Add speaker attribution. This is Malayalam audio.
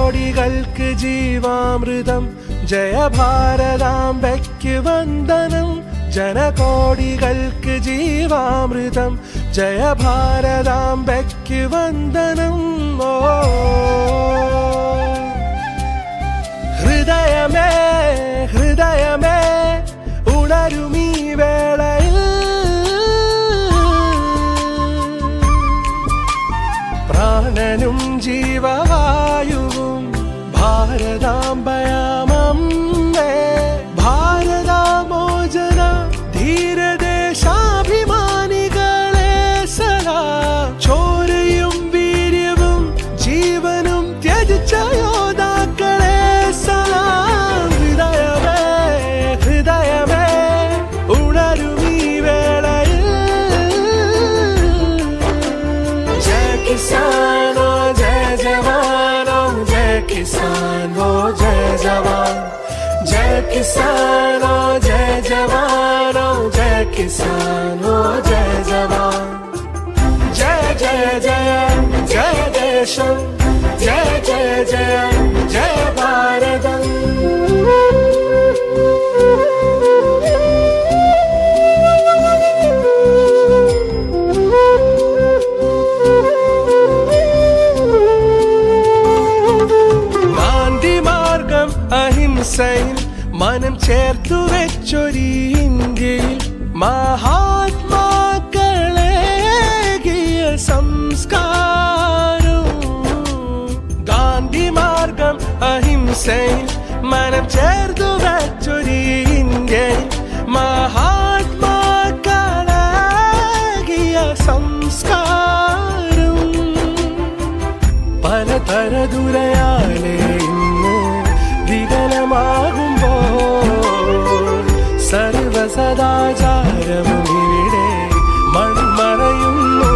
Speaker 1: ജനകോടികൾക്ക് ജീവാമൃതം ജയ ഭാരതാംബയ്ക്ക് വന്ദനം ജനകോടികൾക്ക് ജീവാമൃതം ജയ ഭാരതാംബയ്ക്ക് വന്ദനം ഓ ഹൃദയമേ ഹൃദയമേ ഉണരുമീ വേളയിൽ പ്രാണനും ജീവവായുവും ഭാരതാംബയാമമ്മേ ഭാരതാമോചന ധീരദേശാഭിമാനികളെ സദാ ചോരയും വീര്യവും ജീവനും ത്യജിച്ച യോദ്ധാക്കളെ സലാം ഹൃദയമേ ഹൃദയമേ ഉണരുമീ വേളയിൽ ജയ കിസാനോ ജയ ജവാനോ ജയ കിസാനോ ജയ ജവാൻ जय किसानो जय जवानो जय किसानो जय जवान जय जय जय जय देशम जय जय जय जय भारतम ഗാന്ധി മാർഗം അഹിംസയിൽ മനം ചേർത്തു വെച്ചൊരു ഇന്ത്യയിൽ മഹാത്മാക്കളേകിയ സംസ്കാരം ഗാന്ധി മാർഗം അഹിംസയിൽ മനം ചേർത്തു വെച്ചൊരു ഇന്ത്യയിൽ മഹാത്മാക്കളേകിയ സംസ്കാരം പലതരതുരയാലേ ഇന്ന് വികലമാകുമ്പോൾ സർവസദാചാരവും ഇവിടെ മൺമറയുന്നു